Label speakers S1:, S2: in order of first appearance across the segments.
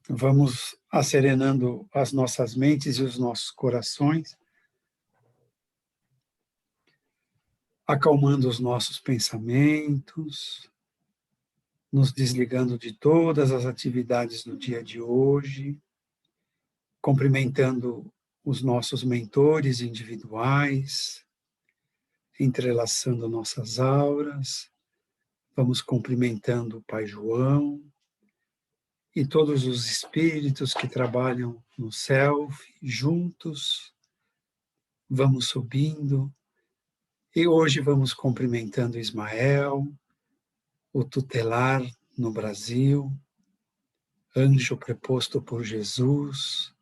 S1: Vamos acerenando as nossas mentes e os nossos corações, acalmando os nossos pensamentos, nos desligando de todas as atividades do dia de hoje, cumprimentando os nossos mentores individuais, entrelaçando nossas auras, vamos cumprimentando o Pai João e todos os espíritos que trabalham no Self, juntos, vamos subindo, e hoje vamos cumprimentando Ismael, o tutelar no Brasil, anjo preposto por Jesus,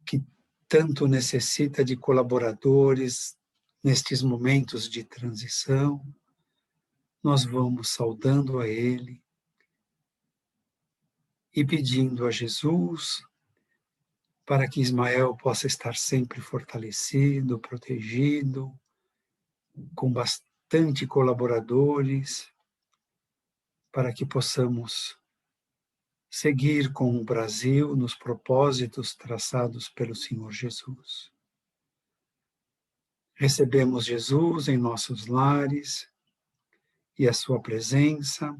S1: que tanto necessita de colaboradores nestes momentos de transição. Nós vamos saudando a ele e pedindo a Jesus para que Ismael possa estar sempre fortalecido, protegido, com bastante colaboradores, para que possamos seguir com o Brasil nos propósitos traçados pelo Senhor Jesus. Recebemos Jesus em nossos lares e a sua presença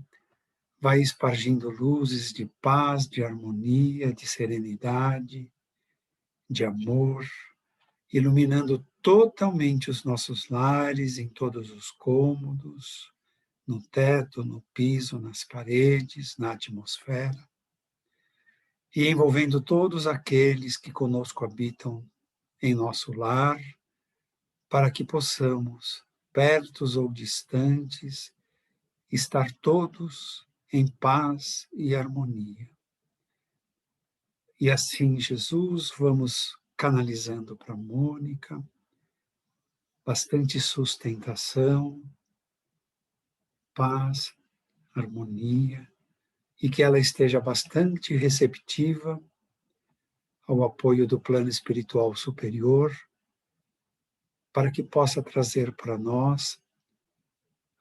S1: vai espargindo luzes de paz, de harmonia, de serenidade, de amor, iluminando totalmente os nossos lares, em todos os cômodos, no teto, no piso, nas paredes, na atmosfera, e envolvendo todos aqueles que conosco habitam em nosso lar, para que possamos, pertos ou distantes, estar todos em paz e harmonia. E assim, Jesus, vamos canalizando para Mônica, bastante sustentação, paz, harmonia, e que ela esteja bastante receptiva ao apoio do plano espiritual superior, para que possa trazer para nós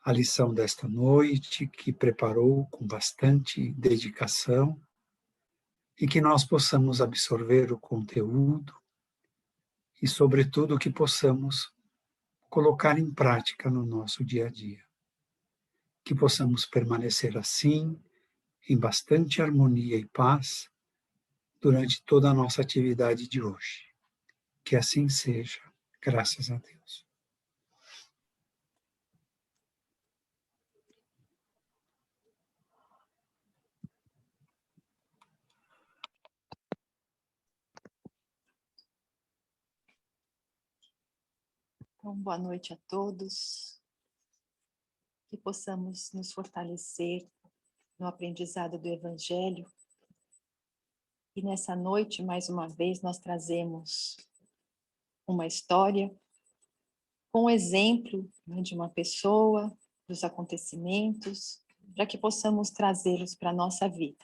S1: a lição desta noite, que preparou com bastante dedicação, e que nós possamos absorver o conteúdo e, sobretudo, que possamos colocar em prática no nosso dia a dia. Que possamos permanecer assim, em bastante harmonia e paz, durante toda a nossa atividade de hoje. Que assim seja, graças a Deus.
S2: Então, boa noite a todos, que possamos nos fortalecer no aprendizado do Evangelho. E nessa noite, mais uma vez, nós trazemos uma história com o exemplo, né, de uma pessoa, dos acontecimentos, para que possamos trazê-los para a nossa vida.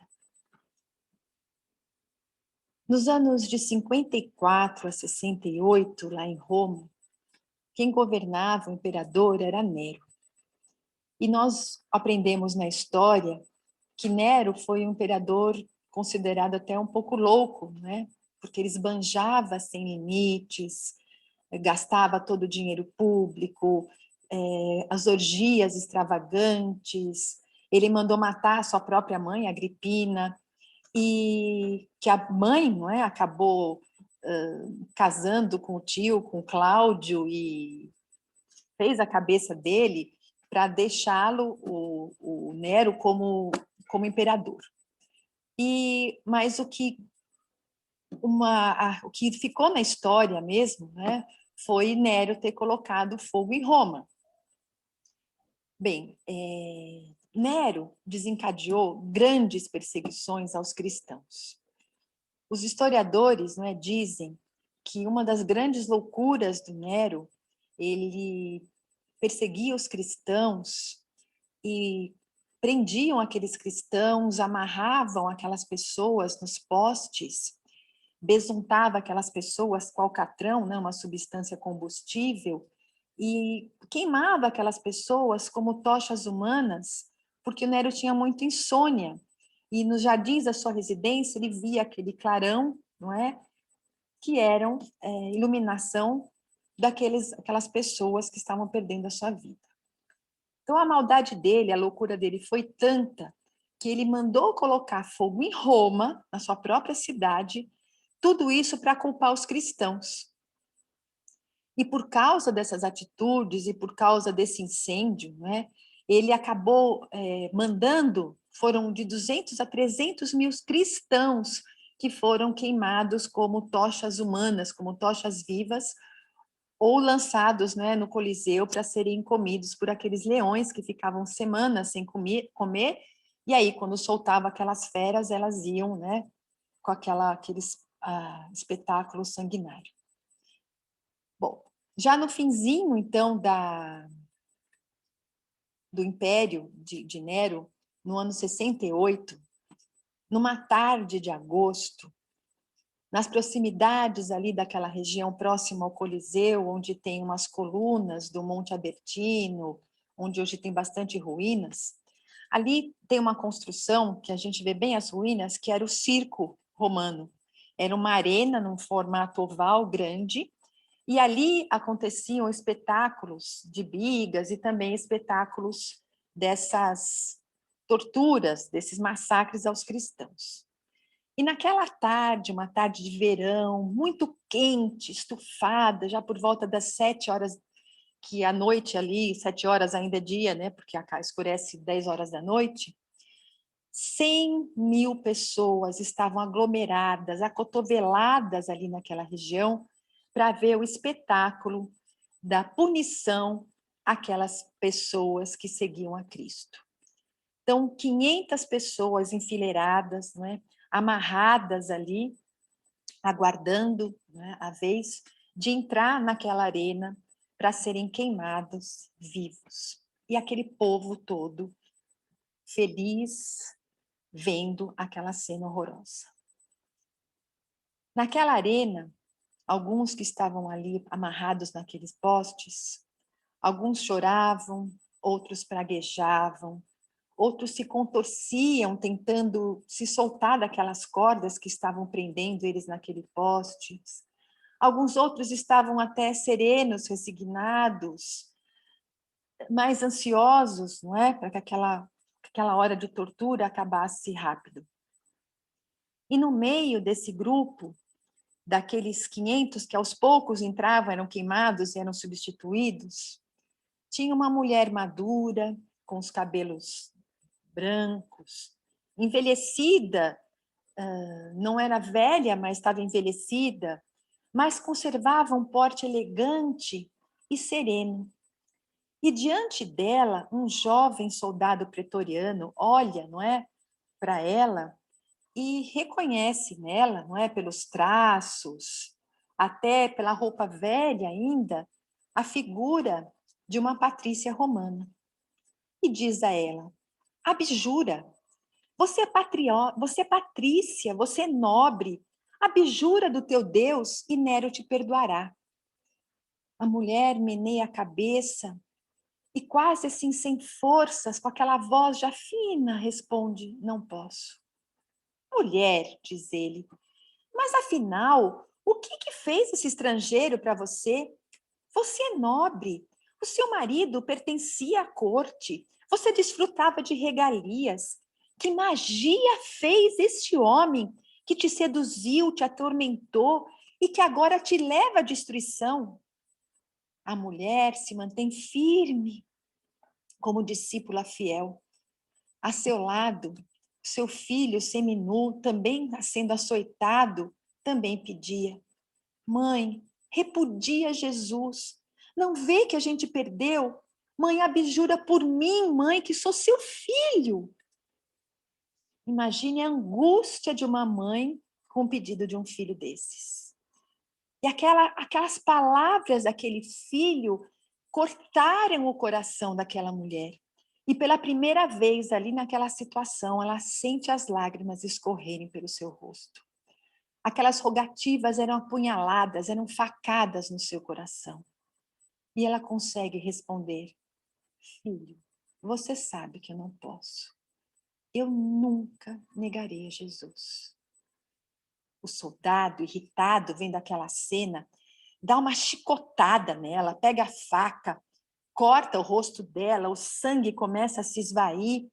S2: Nos anos de 54 a 68, lá em Roma, quem governava o imperador era Nero. E nós aprendemos na história que Nero foi um imperador considerado até um pouco louco, né? Porque ele esbanjava sem limites, gastava todo o dinheiro público, as orgias extravagantes. Ele mandou matar a sua própria mãe, Agripina, e que a mãe, não é, acabou casando com o tio, com Cláudio, e fez a cabeça dele para deixá-lo, o Nero, como imperador. Mas o que ficou na história mesmo, né, foi Nero ter colocado fogo em Roma. Bem, Nero desencadeou grandes perseguições aos cristãos. Os historiadores, não é, dizem que uma das grandes loucuras do Nero, ele perseguia os cristãos e prendiam aqueles cristãos, amarravam aquelas pessoas nos postes, besuntava aquelas pessoas com alcatrão, né, uma substância combustível, e queimava aquelas pessoas como tochas humanas, porque Nero tinha muita insônia, e nos jardins da sua residência ele via aquele clarão, não é? Que eram iluminação aquelas pessoas que estavam perdendo a sua vida. Então a maldade dele, a loucura dele foi tanta que ele mandou colocar fogo em Roma, na sua própria cidade, tudo isso para culpar os cristãos. E por causa dessas atitudes e por causa desse incêndio, né, ele acabou mandando, foram de 200 a 300 mil cristãos que foram queimados como tochas humanas, como tochas vivas, ou lançados, né, no Coliseu para serem comidos por aqueles leões que ficavam semanas sem comer, e aí quando soltava aquelas feras, elas iam, né, com aqueles espetáculo sanguinário. Bom, já no finzinho, então, do Império de Nero, no ano 68, numa tarde de agosto, nas proximidades ali daquela região próxima ao Coliseu, onde tem umas colunas do Monte Abertino, onde hoje tem bastante ruínas, ali tem uma construção que a gente vê bem as ruínas, que era o circo romano. Era uma arena num formato oval grande, e ali aconteciam espetáculos de bigas e também espetáculos dessas torturas, desses massacres aos cristãos. E naquela tarde, uma tarde de verão, muito quente, estufada, já por volta das 7 horas, que a noite ali, 7 horas ainda é dia, né? Porque escurece 10 horas da noite, 100 mil pessoas estavam aglomeradas, acotoveladas ali naquela região, para ver o espetáculo da punição àquelas pessoas que seguiam a Cristo. Então, 500 pessoas enfileiradas, não é? Amarradas ali, aguardando, né, a vez de entrar naquela arena para serem queimados vivos. E aquele povo todo feliz, vendo aquela cena horrorosa. Naquela arena, alguns que estavam ali amarrados naqueles postes, alguns choravam, outros praguejavam, outros se contorciam tentando se soltar daquelas cordas que estavam prendendo eles naquele poste. Alguns outros estavam até serenos, resignados, mais ansiosos, não é? Para que aquela hora de tortura acabasse rápido. E no meio desse grupo, daqueles 500 que aos poucos entravam, eram queimados e eram substituídos, tinha uma mulher madura, com os cabelos brancos, envelhecida, não era velha, mas estava envelhecida, mas conservava um porte elegante e sereno. E diante dela, um jovem soldado pretoriano olha, não é, para ela e reconhece nela, não é, pelos traços, até pela roupa velha ainda, a figura de uma patrícia romana. E diz a ela: abjura, você é você é patrícia, você é nobre, abjura do teu Deus e Nero te perdoará. A mulher meneia a cabeça e quase assim sem forças, com aquela voz já fina, responde: não posso. Mulher, diz ele, mas afinal, o que fez esse estrangeiro para você? Você é nobre, o seu marido pertencia à corte, você desfrutava de regalias. Que magia fez este homem que te seduziu, te atormentou e que agora te leva à destruição? A mulher se mantém firme como discípula fiel. A seu lado, seu filho seminu, também sendo açoitado, também pedia: mãe, repudia Jesus. Não vê que a gente perdeu? Mãe, abjura por mim, mãe, que sou seu filho. Imagine a angústia de uma mãe com o pedido de um filho desses. E aquelas palavras daquele filho cortaram o coração daquela mulher. E pela primeira vez ali naquela situação, ela sente as lágrimas escorrerem pelo seu rosto. Aquelas rogativas eram apunhaladas, eram facadas no seu coração. E ela consegue responder: filho, você sabe que eu não posso. eu nunca negarei a Jesus. O soldado, irritado, vendo aquela cena, dá uma chicotada nela, pega a faca, corta o rosto dela, o sangue começa a se esvair,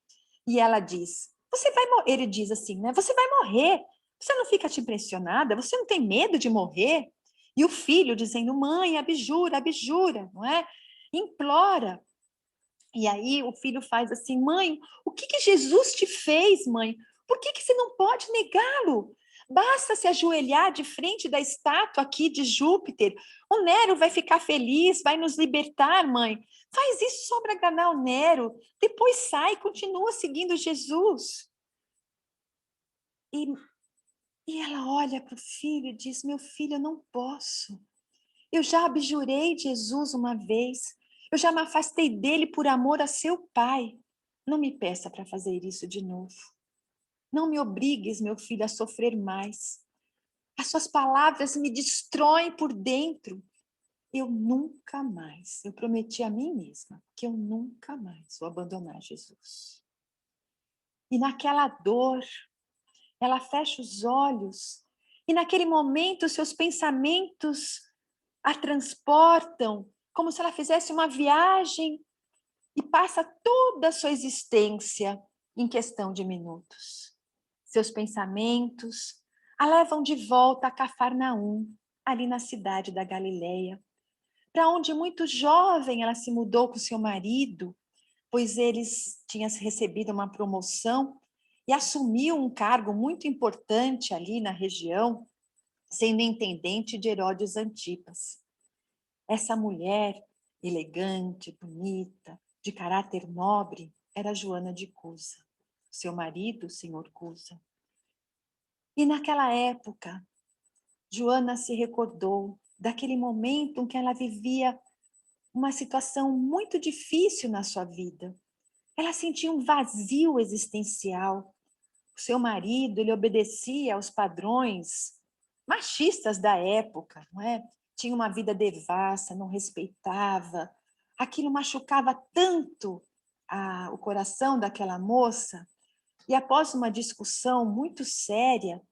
S2: e ela diz, você vai morrer, ele diz assim, né? Você vai morrer, você não fica te impressionada, você não tem medo de morrer? E o filho dizendo, mãe, abjura, abjura, não é? Implora. E aí o filho faz assim, mãe, o que Jesus te fez, mãe? Por que você não pode negá-lo? Basta se ajoelhar de frente da estátua aqui de Júpiter. O Nero vai ficar feliz, vai nos libertar, mãe. Faz isso só para agradar o Nero. Depois sai e continua seguindo Jesus. E, e ela olha para o filho e diz, meu filho, eu não posso. Eu já abjurei de Jesus uma vez. Eu já me afastei dele por amor a seu pai. Não me peça para fazer isso de novo. Não me obrigues, meu filho, a sofrer mais. As suas palavras me destroem por dentro. Eu nunca mais, eu prometi a mim mesma que eu nunca mais vou abandonar Jesus. E naquela dor, ela fecha os olhos e naquele momento seus pensamentos a transportam como se ela fizesse uma viagem e passa toda a sua existência em questão de minutos. Seus pensamentos a levam de volta a Cafarnaum, ali na cidade da Galileia, para onde muito jovem ela se mudou com seu marido, pois eles tinham recebido uma promoção e assumiu um cargo muito importante ali na região, sendo intendente de Herodes Antipas. Essa mulher elegante, bonita, de caráter nobre, era Joana de Cusa, seu marido, o senhor Cusa. E naquela época, Joana se recordou daquele momento em que ela vivia uma situação muito difícil na sua vida. Ela sentia um vazio existencial. O seu marido, ele obedecia aos padrões machistas da época, não é? Tinha uma vida devassa, não respeitava. Aquilo machucava tanto o coração daquela moça. E após uma discussão muito séria,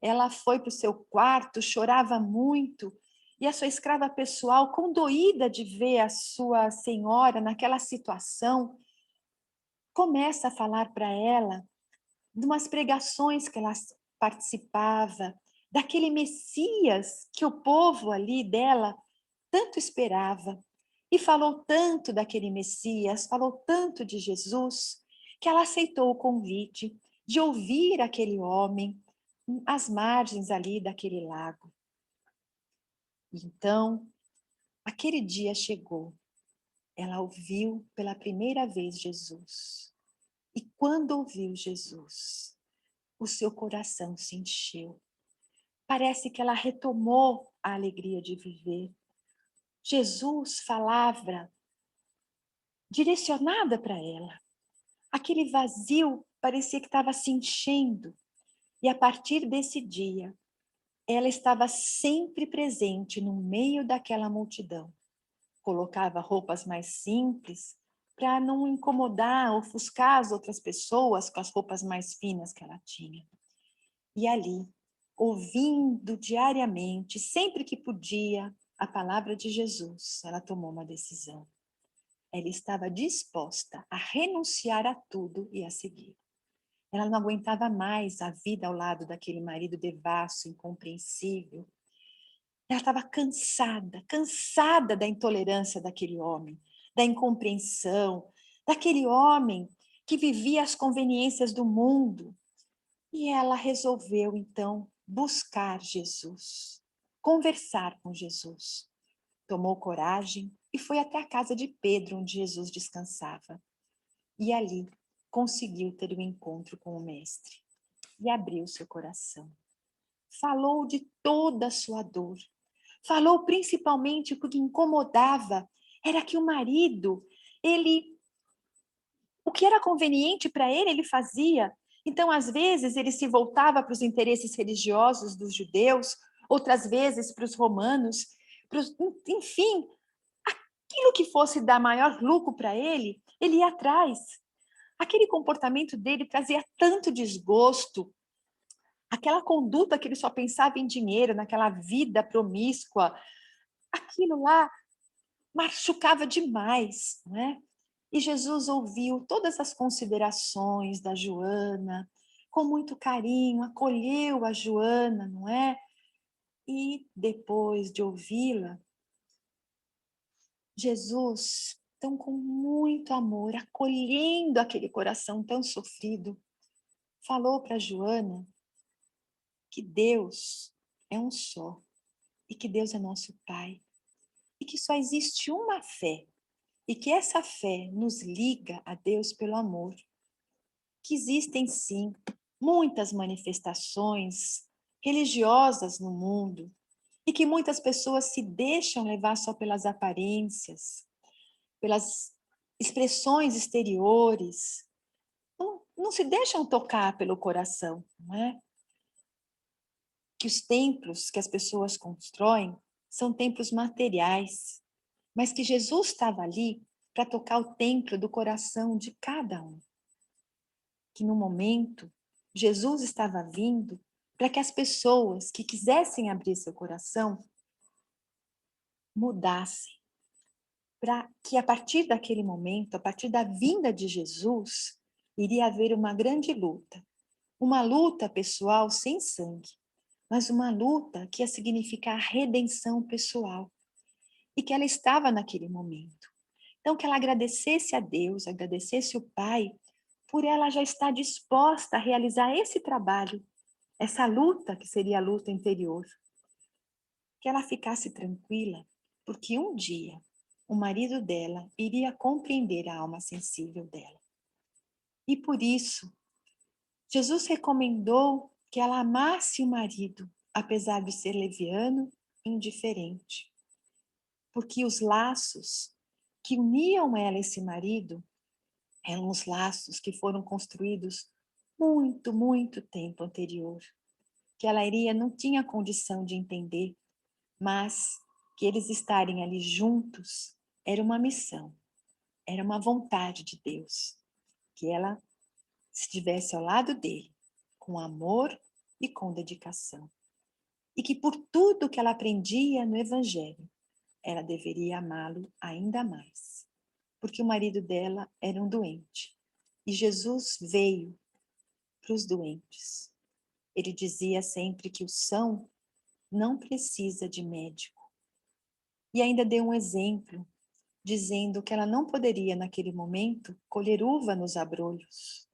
S2: ela foi para o seu quarto, chorava muito, e a sua escrava pessoal, condoída de ver a sua senhora naquela situação, começa a falar para ela de umas pregações que ela participava, daquele Messias que o povo ali dela tanto esperava. E falou tanto daquele Messias, falou tanto de Jesus, que ela aceitou o convite de ouvir aquele homem às margens ali daquele lago. Então, aquele dia chegou. Ela ouviu pela primeira vez Jesus. E quando ouviu Jesus, o seu coração se encheu. Parece que ela retomou a alegria de viver. Jesus falava direcionada para ela. Aquele vazio parecia que estava se enchendo. E a partir desse dia, ela estava sempre presente no meio daquela multidão. Colocava roupas mais simples para não incomodar, ofuscar as outras pessoas com as roupas mais finas que ela tinha. E ali, ouvindo diariamente, sempre que podia, a palavra de Jesus, ela tomou uma decisão. Ela estava disposta a renunciar a tudo e a seguir. Ela não aguentava mais a vida ao lado daquele marido devasso, incompreensível. Ela estava cansada, cansada da intolerância daquele homem, da incompreensão, daquele homem que vivia as conveniências do mundo. E ela resolveu, então, buscar Jesus, conversar com Jesus. Tomou coragem e foi até a casa de Pedro, onde Jesus descansava. E ali conseguiu ter um encontro com o Mestre. E abriu seu coração. Falou de toda a sua dor. Falou principalmente o que incomodava era que o marido, o que era conveniente para ele, ele fazia. Então, às vezes, ele se voltava para os interesses religiosos dos judeus, outras vezes para os romanos, enfim, aquilo que fosse dar maior lucro para ele, ele ia atrás. aquele comportamento dele trazia tanto desgosto, aquela conduta que ele só pensava em dinheiro, naquela vida promíscua, aquilo lá machucava demais, não é? E Jesus ouviu todas as considerações da Joana, com muito carinho, acolheu a Joana, não é? E depois de ouvi-la, Jesus, então com muito amor, acolhendo aquele coração tão sofrido, falou para Joana que Deus é um só e que Deus é nosso Pai e que só existe uma fé e que essa fé nos liga a Deus pelo amor. Que existem sim muitas manifestações religiosas no mundo e que muitas pessoas se deixam levar só pelas aparências, pelas expressões exteriores, não se deixam tocar pelo coração, não é? Que os templos que as pessoas constroem são templos materiais, mas que Jesus estava ali para tocar o templo do coração de cada um. Que no momento, Jesus estava vindo para que as pessoas que quisessem abrir seu coração mudassem, para que a partir daquele momento, a partir da vinda de Jesus, iria haver uma luta pessoal sem sangue, mas uma luta que ia significar a redenção pessoal, e que ela estava naquele momento. Então, que ela agradecesse a Deus, agradecesse o Pai, por ela já estar disposta a realizar esse trabalho, essa luta que seria a luta interior. Que ela ficasse tranquila, porque um dia o marido dela iria compreender a alma sensível dela. E por isso, Jesus recomendou que ela amasse o marido, apesar de ser leviano e indiferente. Porque os laços que uniam ela e esse marido eram os laços que foram construídos muito, muito tempo anterior, que ela não tinha condição de entender, mas que eles estarem ali juntos era uma missão, era uma vontade de Deus, que ela estivesse ao lado dele, com amor e com dedicação. E que por tudo que ela aprendia no Evangelho, ela deveria amá-lo ainda mais. Porque o marido dela era um doente. E Jesus veio para os doentes. Ele dizia sempre que o são não precisa de médico. E ainda deu um exemplo, dizendo que ela não poderia, naquele momento, colher uva nos abrolhos,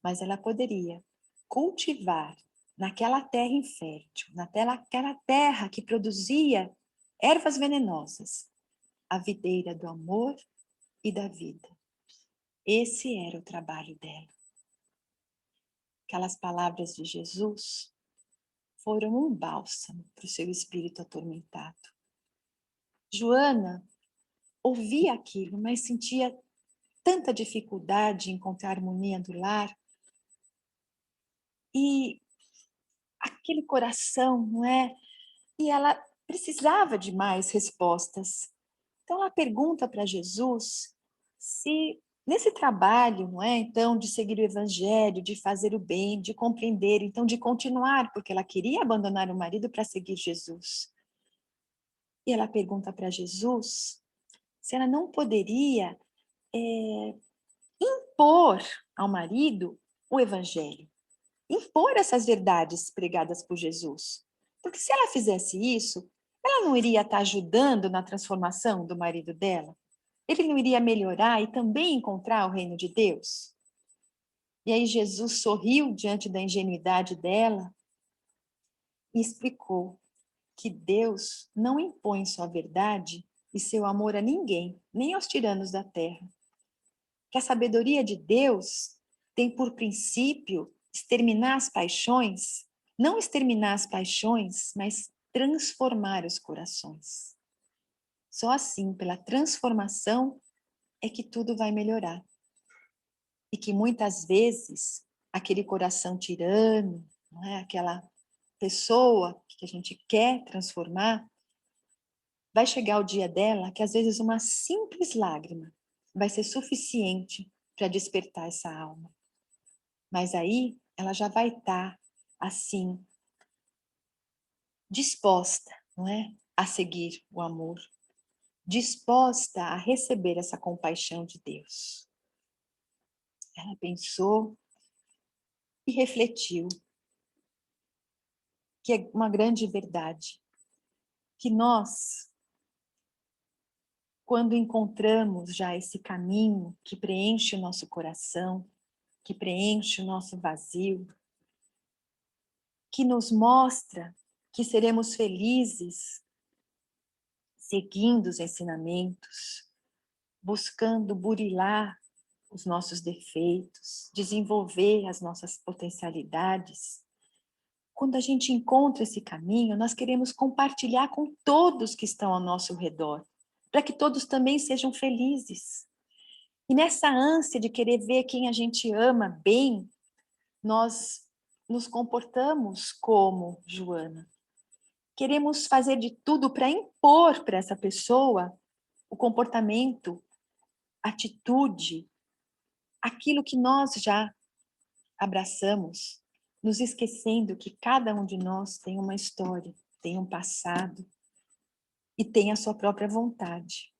S2: mas ela poderia cultivar naquela terra infértil, naquela terra que produzia ervas venenosas, a videira do amor e da vida. Esse era o trabalho dela. Aquelas palavras de Jesus foram um bálsamo para o seu espírito atormentado. Joana ouvia aquilo, mas sentia tanta dificuldade em encontrar harmonia do lar. E aquele coração, não é? E ela precisava de mais respostas. Então ela pergunta para Jesus se nesse trabalho, não é? Então de seguir o evangelho, de fazer o bem, de compreender, então de continuar, porque ela queria abandonar o marido para seguir Jesus. E ela pergunta para Jesus se ela não poderia impor ao marido o evangelho, impor essas verdades pregadas por Jesus. Porque se ela fizesse isso, ela não iria estar ajudando na transformação do marido dela? Ele não iria melhorar e também encontrar o reino de Deus? E aí Jesus sorriu diante da ingenuidade dela e explicou que Deus não impõe sua verdade e seu amor a ninguém, nem aos tiranos da terra. Que a sabedoria de Deus tem por princípio exterminar as paixões, não exterminar as paixões, mas transformar os corações. Só assim, pela transformação, é que tudo vai melhorar. E que muitas vezes aquele coração tirano, não é? Aquela pessoa que a gente quer transformar, vai chegar o dia dela que às vezes uma simples lágrima vai ser suficiente para despertar essa alma. Mas aí ela já vai estar, assim, disposta, não é? A seguir o amor, disposta a receber essa compaixão de Deus. Ela pensou e refletiu que é uma grande verdade, que nós, quando encontramos já esse caminho que preenche o nosso coração, que preenche o nosso vazio, que nos mostra que seremos felizes seguindo os ensinamentos, buscando burilar os nossos defeitos, desenvolver as nossas potencialidades. Quando a gente encontra esse caminho, nós queremos compartilhar com todos que estão ao nosso redor, para que todos também sejam felizes. E nessa ânsia de querer ver quem a gente ama bem, nós nos comportamos como Joana. Queremos fazer de tudo para impor para essa pessoa o comportamento, atitude, aquilo que nós já abraçamos, nos esquecendo que cada um de nós tem uma história, tem um passado e tem a sua própria vontade.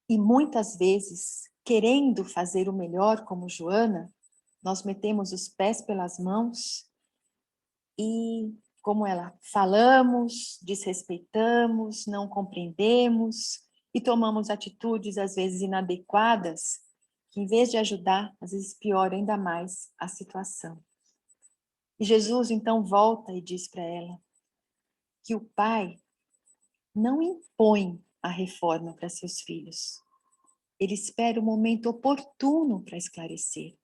S2: E muitas vezes, querendo fazer o melhor como Joana, nós metemos os pés pelas mãos e, como ela, falamos, desrespeitamos, não compreendemos e tomamos atitudes às vezes inadequadas, que em vez de ajudar, às vezes piora ainda mais a situação. E Jesus então volta e diz para ela que o pai não impõe a reforma para seus filhos. Ele espera o momento oportuno para esclarecer.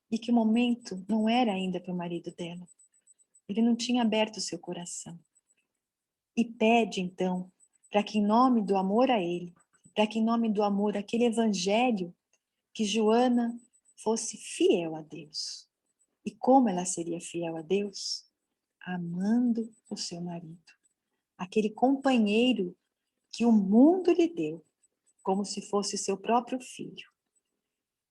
S2: E que o momento não era ainda para o marido dela. Ele não tinha aberto o seu coração. E pede então para que em nome do amor a ele, para que em nome do amor àquele evangelho, que Joana fosse fiel a Deus. E como ela seria fiel a Deus? Amando o seu marido. Aquele companheiro que o mundo lhe deu, como se fosse seu próprio filho.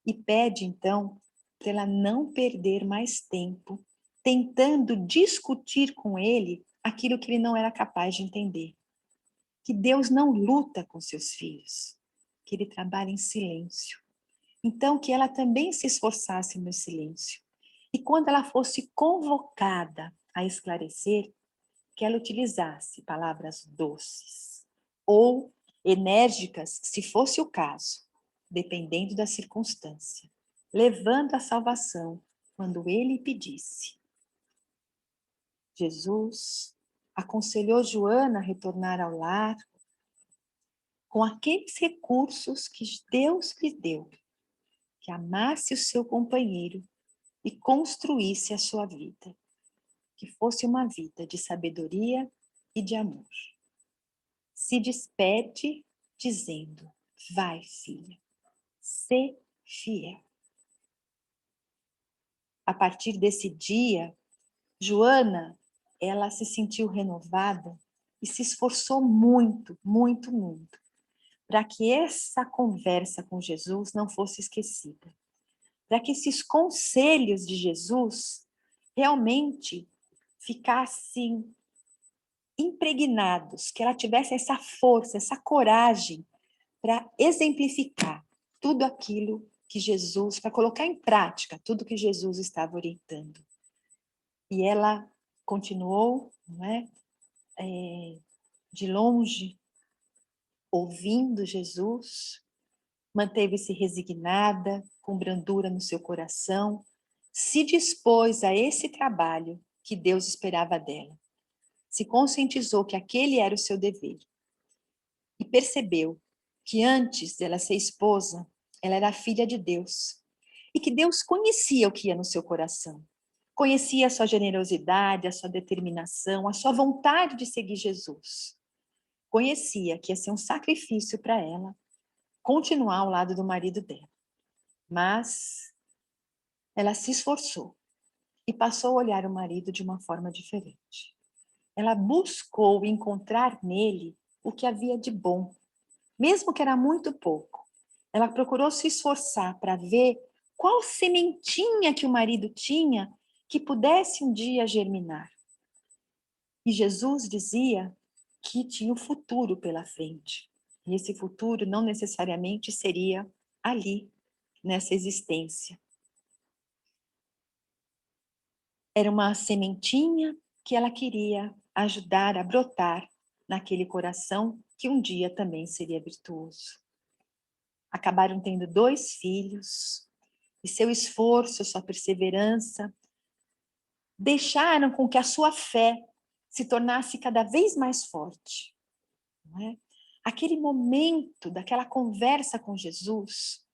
S2: E pede, então, para ela não perder mais tempo, tentando discutir com ele aquilo que ele não era capaz de entender. Que Deus não luta com seus filhos, que ele trabalha em silêncio. Então, que ela também se esforçasse no silêncio. E quando ela fosse convocada a esclarecer, que ela utilizasse palavras doces ou enérgicas, se fosse o caso, dependendo da circunstância, levando a salvação quando ele pedisse. Jesus aconselhou Joana a retornar ao lar com aqueles recursos que Deus lhe deu, que amasse o seu companheiro e construísse a sua vida, que fosse uma vida de sabedoria e de amor. Se despede dizendo: vai, filha, sê fiel. A partir desse dia, Joana, ela se sentiu renovada e se esforçou muito, muito, muito, para que essa conversa com Jesus não fosse esquecida, para que esses conselhos de Jesus realmente ficassem impregnados, que ela tivesse essa força, essa coragem para exemplificar tudo aquilo que Jesus, para colocar em prática tudo que Jesus estava orientando. E ela continuou, não é? De longe, ouvindo Jesus, manteve-se resignada, com brandura no seu coração, se dispôs a esse trabalho que Deus esperava dela. Se conscientizou que aquele era o seu dever. E percebeu que antes dela ser esposa, ela era filha de Deus. E que Deus conhecia o que ia no seu coração. Conhecia a sua generosidade, a sua determinação, a sua vontade de seguir Jesus. Conhecia que ia ser um sacrifício para ela continuar ao lado do marido dela. Mas ela se esforçou e passou a olhar o marido de uma forma diferente. Ela buscou encontrar nele o que havia de bom, mesmo que era muito pouco. Ela procurou se esforçar para ver qual sementinha que o marido tinha que pudesse um dia germinar. E Jesus dizia que tinha o futuro pela frente. E esse futuro não necessariamente seria ali, nessa existência. Era uma sementinha que ela queria ajudar a brotar naquele coração que um dia também seria virtuoso. Acabaram tendo 2 filhos, e seu esforço, sua perseverança, deixaram com que a sua fé se tornasse cada vez mais forte. Não é? Aquele momento daquela conversa com Jesus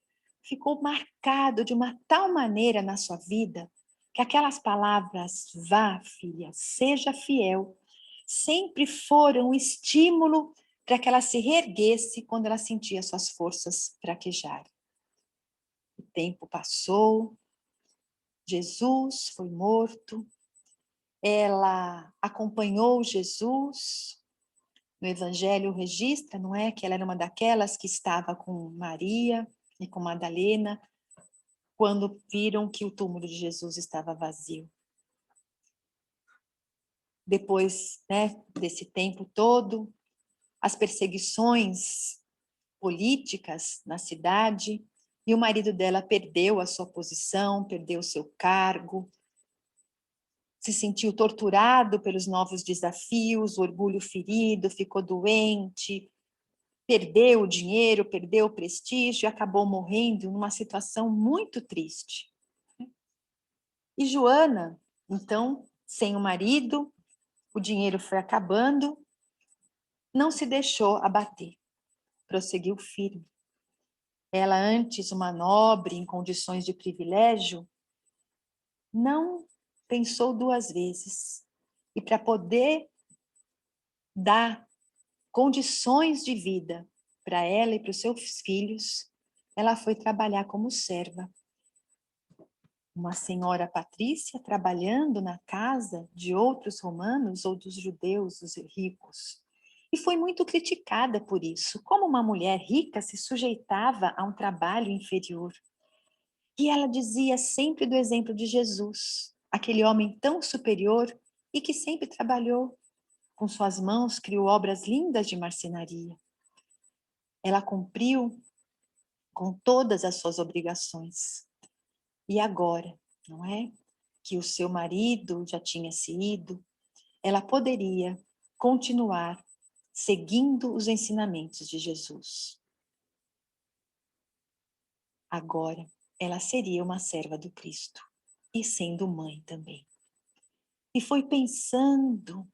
S2: ficou marcado de uma tal maneira na sua vida que aquelas palavras, vá, filha, seja fiel, sempre foram um estímulo para que ela se reerguesse quando ela sentia suas forças fraquejar. O tempo passou, Jesus foi morto, ela acompanhou Jesus. No Evangelho registra, não é, que ela era uma daquelas que estava com Maria e com Madalena quando viram que o túmulo de Jesus estava vazio. Depois, né, desse tempo todo, as perseguições políticas na cidade, e o marido dela perdeu a sua posição, perdeu o seu cargo, se sentiu torturado pelos novos desafios, o orgulho ferido, ficou doente, perdeu o dinheiro, perdeu o prestígio e acabou morrendo numa situação muito triste. E Joana, então, sem o marido, o dinheiro foi acabando, não se deixou abater, prosseguiu firme. Ela, antes uma nobre em condições de privilégio, não pensou 2 vezes. E para poder dar condições de vida para ela e para os seus filhos, ela foi trabalhar como serva. Uma senhora patrícia trabalhando na casa de outros romanos ou dos judeus, os ricos. E foi muito criticada por isso. Como uma mulher rica se sujeitava a um trabalho inferior? E ela dizia sempre do exemplo de Jesus, aquele homem tão superior e que sempre trabalhou com suas mãos, criou obras lindas de marcenaria. Ela cumpriu com todas as suas obrigações. E agora, não é? Que o seu marido já tinha se ido, ela poderia continuar seguindo os ensinamentos de Jesus. Agora, ela seria uma serva do Cristo e sendo mãe também. E foi pensando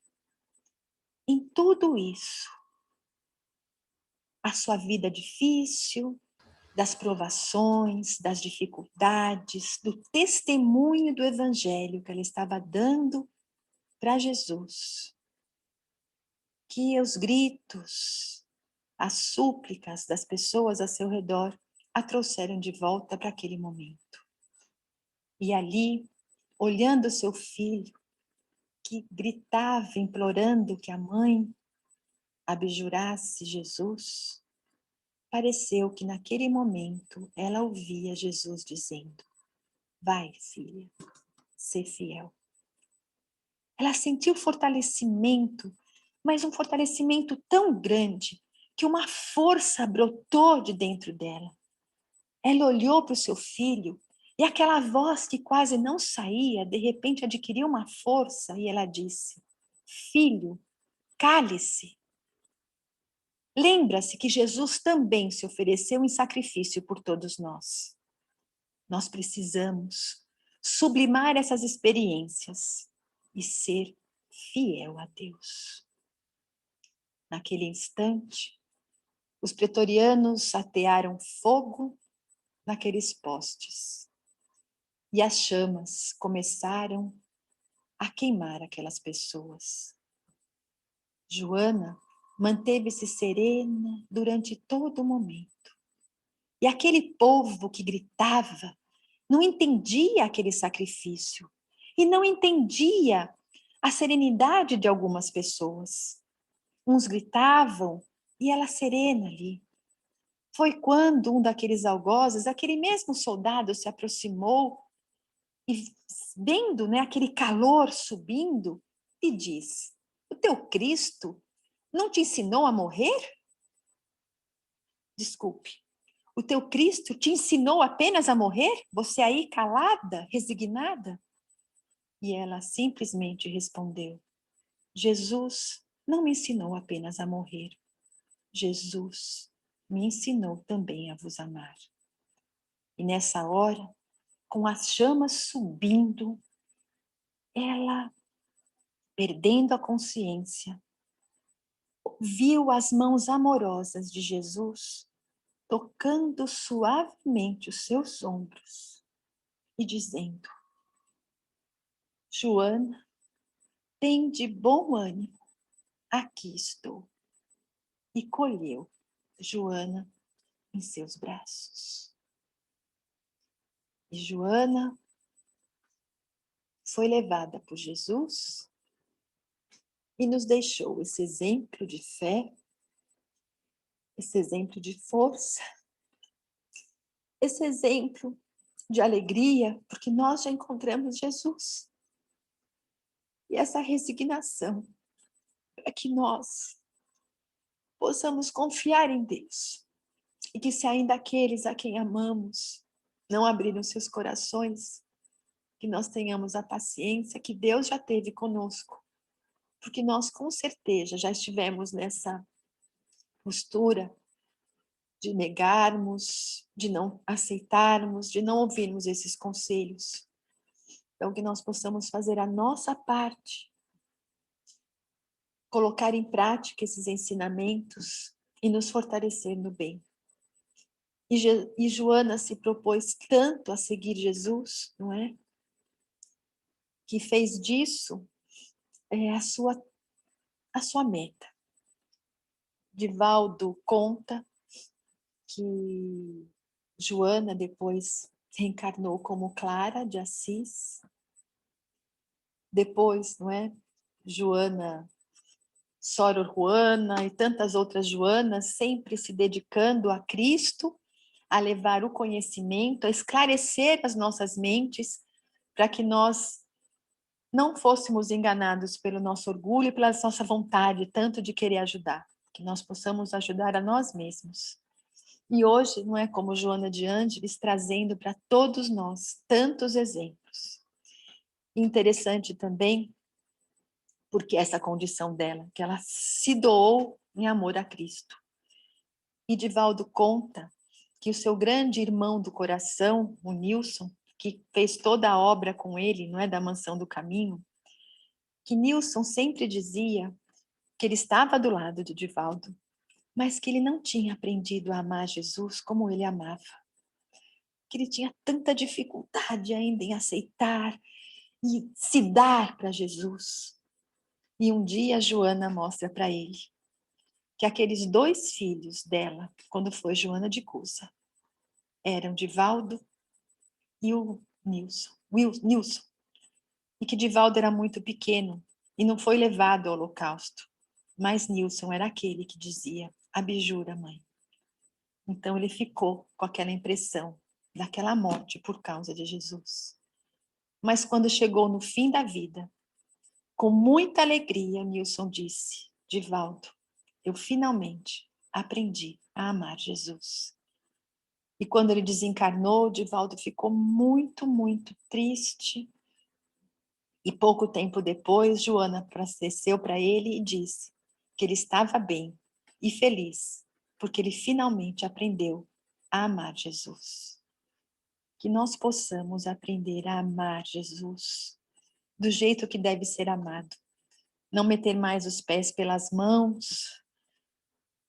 S2: em tudo isso, a sua vida difícil, das provações, das dificuldades, do testemunho do Evangelho que ela estava dando para Jesus. Que os gritos, as súplicas das pessoas a seu redor a trouxeram de volta para aquele momento. E ali, olhando seu filho, que gritava, implorando que a mãe abjurasse Jesus, pareceu que naquele momento ela ouvia Jesus dizendo: vai, filha, ser fiel. Ela sentiu fortalecimento, mas um fortalecimento tão grande que uma força brotou de dentro dela. Ela olhou para o seu filho e aquela voz que quase não saía, de repente adquiriu uma força e ela disse: filho, cale-se. Lembra-se que Jesus também se ofereceu em sacrifício por todos nós. Nós precisamos sublimar essas experiências e ser fiel a Deus. Naquele instante, os pretorianos atearam fogo naqueles postes e as chamas começaram a queimar aquelas pessoas. Joana manteve-se serena durante todo o momento. E aquele povo que gritava não entendia aquele sacrifício e não entendia a serenidade de algumas pessoas. Uns gritavam e ela serena ali. foi quando um daqueles algozes, aquele mesmo soldado, se aproximou e, vendo, né, aquele calor subindo, e diz: o teu Cristo não te ensinou a morrer? Desculpe. O teu Cristo te ensinou apenas a morrer? Você aí calada, resignada? E ela simplesmente respondeu: Jesus não me ensinou apenas a morrer. Jesus me ensinou também a vos amar. E nessa hora, com as chamas subindo, ela, perdendo a consciência, viu as mãos amorosas de Jesus tocando suavemente os seus ombros e dizendo: Joana, tem de bom ânimo, aqui estou. E colheu Joana em seus braços. E Joana foi levada por Jesus e nos deixou esse exemplo de fé, esse exemplo de força, esse exemplo de alegria, porque nós já encontramos Jesus. E essa resignação para que nós possamos confiar em Deus. E que se ainda aqueles a quem amamos não abriram seus corações, que nós tenhamos a paciência que Deus já teve conosco. Porque nós com certeza já estivemos nessa postura de negarmos, de não aceitarmos, de não ouvirmos esses conselhos. Então, que nós possamos fazer a nossa parte, colocar em prática esses ensinamentos e nos fortalecer no bem. E Joana se propôs tanto a seguir Jesus, não é? Que fez disso a sua meta. Divaldo conta que Joana depois reencarnou como Clara de Assis. Depois, não é? Joana Sor Juana e tantas outras Joanas, sempre se dedicando a Cristo, a levar o conhecimento, a esclarecer as nossas mentes, para que nós não fôssemos enganados pelo nosso orgulho e pela nossa vontade, tanto de querer ajudar, que nós possamos ajudar a nós mesmos. E hoje, não é como Joana de Ângeles, trazendo para todos nós tantos exemplos. Interessante também, porque essa condição dela, que ela se doou em amor a Cristo. E Divaldo conta que o seu grande irmão do coração, o Nilson, que fez toda a obra com ele, não é, da Mansão do Caminho, que Nilson sempre dizia que ele estava do lado de Divaldo, mas que ele não tinha aprendido a amar Jesus como ele amava. Que ele tinha tanta dificuldade ainda em aceitar e se dar para Jesus. E um dia Joana mostra para ele que aqueles 2 filhos dela, quando foi Joana de Cusa, eram Divaldo e o Nilson. E que Divaldo era muito pequeno e não foi levado ao holocausto. Mas Nilson era aquele que dizia: abjura, mãe. Então ele ficou com aquela impressão daquela morte por causa de Jesus. Mas quando chegou no fim da vida, com muita alegria, Nilson disse: Divaldo, eu finalmente aprendi a amar Jesus. E quando ele desencarnou, Divaldo ficou muito, muito triste. E pouco tempo depois, Joana apareceu para ele e disse que ele estava bem e feliz, porque ele finalmente aprendeu a amar Jesus. Que nós possamos aprender a amar Jesus do jeito que deve ser amado. Não meter mais os pés pelas mãos,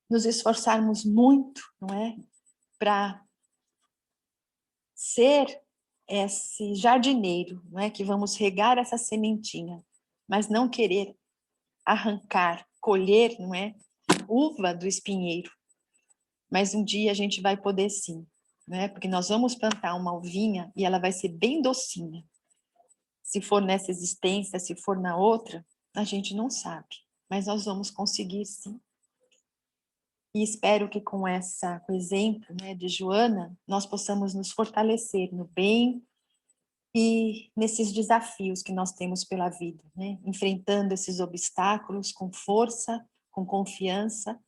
S2: nos esforçarmos muito, não é? Para ser esse jardineiro, não é? Que vamos regar essa sementinha, mas não querer arrancar, colher, não é? Uva do espinheiro. Mas um dia a gente vai poder sim, né? Porque nós vamos plantar uma uvinha e ela vai ser bem docinha. Se for nessa existência, se for na outra, a gente não sabe, mas nós vamos conseguir sim. E espero que com com o exemplo, né, de Joana, nós possamos nos fortalecer no bem e nesses desafios que nós temos pela vida, né? Enfrentando esses obstáculos com força, com confiança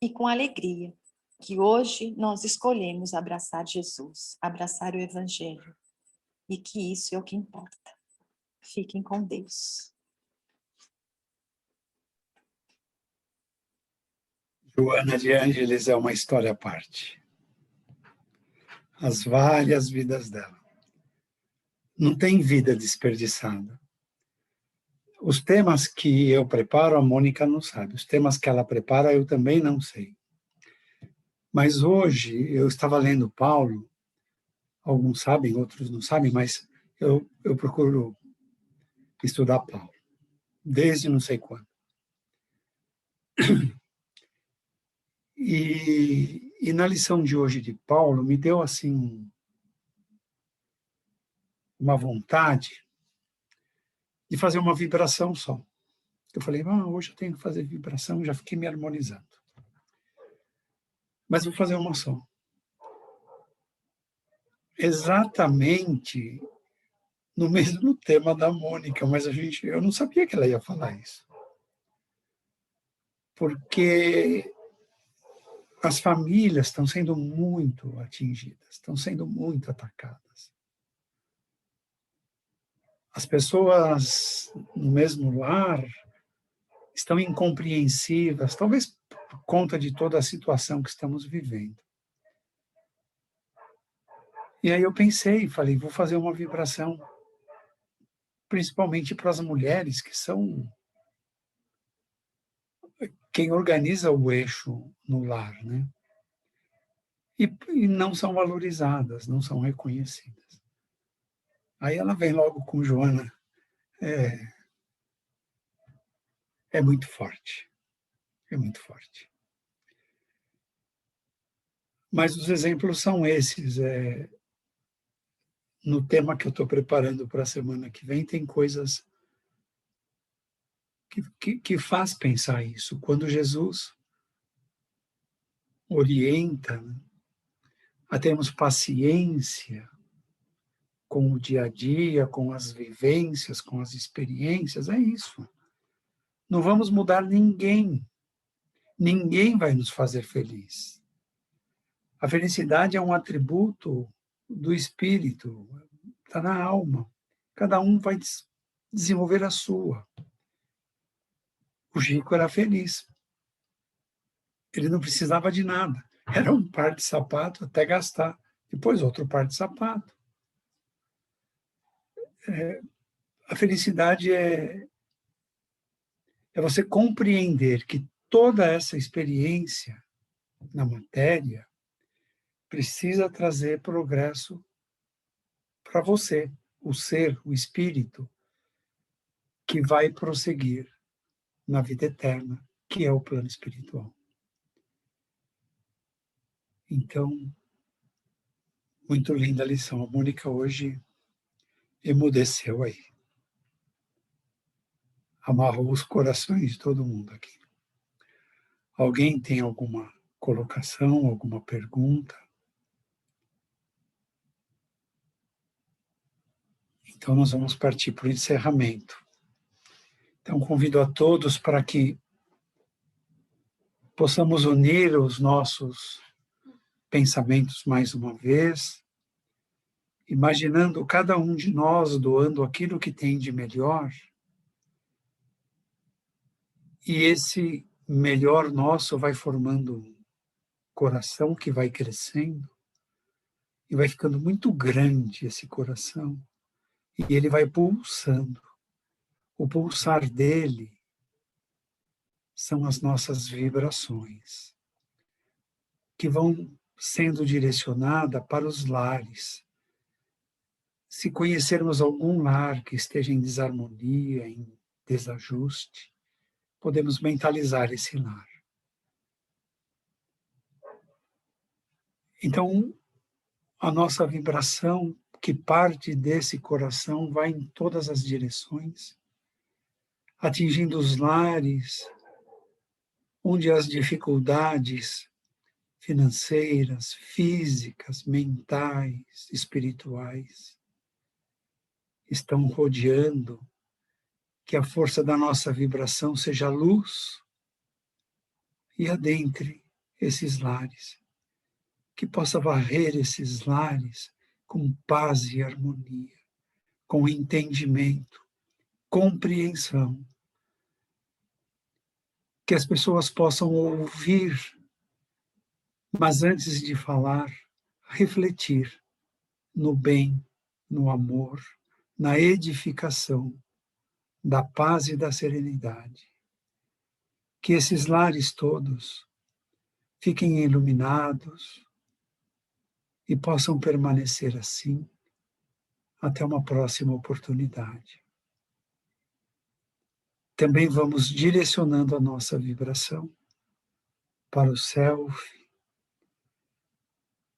S2: e com alegria, que hoje nós escolhemos abraçar Jesus, abraçar o Evangelho, e que isso é o que importa. Fiquem com Deus.
S1: Joana de Ângeles é uma história à parte. As várias vidas dela. Não tem vida desperdiçada. Os temas que eu preparo, a Mônica não sabe. Os temas que ela prepara, eu também não sei. Mas hoje, eu estava lendo Paulo, alguns sabem, outros não sabem, mas eu procuro estudar Paulo, desde não sei quando. E na lição de hoje de Paulo, me deu assim uma vontade de fazer uma vibração só. Eu falei, hoje eu tenho que fazer vibração, já fiquei me harmonizando. Mas vou fazer uma só. Exatamente no mesmo tema da Mônica, mas eu não sabia que ela ia falar isso. Porque as famílias estão sendo muito atingidas, estão sendo muito atacadas. As pessoas no mesmo lar estão incompreensivas, talvez por conta de toda a situação que estamos vivendo. E aí eu pensei, falei, vou fazer uma vibração, principalmente para as mulheres, que são quem organiza o eixo no lar, né? E não são valorizadas, não são reconhecidas. Aí ela vem logo com Joana, é muito forte, é muito forte. Mas os exemplos são esses. No tema que eu estou preparando para a semana que vem, tem coisas que faz pensar isso. Quando Jesus orienta, né, a termos paciência com o dia a dia, com as vivências, com as experiências, é isso. Não vamos mudar ninguém. Ninguém vai nos fazer feliz. A felicidade é um atributo do espírito, está na alma. Cada um vai desenvolver a sua. O Chico era feliz. Ele não precisava de nada. Era um par de sapato até gastar. Depois outro par de sapato. A felicidade é você compreender que toda essa experiência na matéria precisa trazer progresso para você, o ser, o espírito, que vai prosseguir na vida eterna, que é o plano espiritual. Então, muito linda a lição. A Mônica hoje emudeceu aí. Amarrou os corações de todo mundo aqui. Alguém tem alguma colocação, alguma pergunta? Então, nós vamos partir para o encerramento. Então, convido a todos para que possamos unir os nossos pensamentos mais uma vez, imaginando cada um de nós doando aquilo que tem de melhor, e esse melhor nosso vai formando um coração que vai crescendo, e vai ficando muito grande esse coração, e ele vai pulsando. O pulsar dele são as nossas vibrações, que vão sendo direcionadas para os lares. Se conhecermos algum lar que esteja em desarmonia, em desajuste, podemos mentalizar esse lar. Então, a nossa vibração, que parte desse coração, vai em todas as direções, atingindo os lares onde as dificuldades financeiras, físicas, mentais, espirituais, estão rodeando, que a força da nossa vibração seja luz e adentre esses lares, que possa varrer esses lares com paz e harmonia, com entendimento, compreensão, que as pessoas possam ouvir, mas antes de falar, refletir no bem, no amor, na edificação, da paz e da serenidade. Que esses lares todos fiquem iluminados e possam permanecer assim até uma próxima oportunidade. Também vamos direcionando a nossa vibração para o self,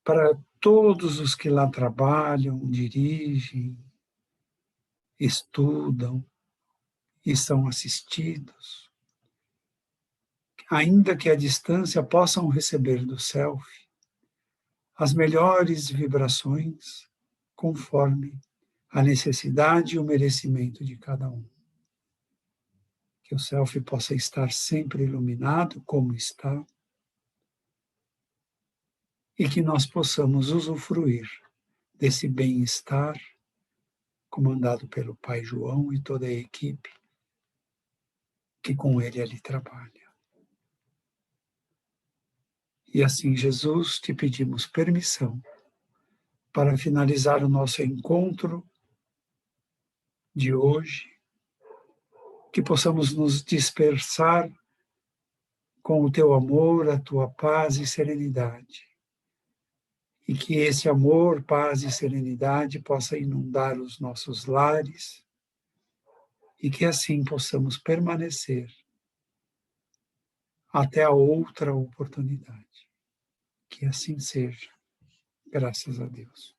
S1: para todos os que lá trabalham, dirigem, estudam e são assistidos, ainda que à distância possam receber do self as melhores vibrações conforme a necessidade e o merecimento de cada um. Que o self possa estar sempre iluminado como está e que nós possamos usufruir desse bem-estar comandado pelo Pai João e toda a equipe que com ele ali trabalha. E assim, Jesus, te pedimos permissão para finalizar o nosso encontro de hoje, que possamos nos dispersar com o teu amor, a tua paz e serenidade. E que esse amor, paz e serenidade possa inundar os nossos lares e que assim possamos permanecer até a outra oportunidade. Que assim seja, graças a Deus.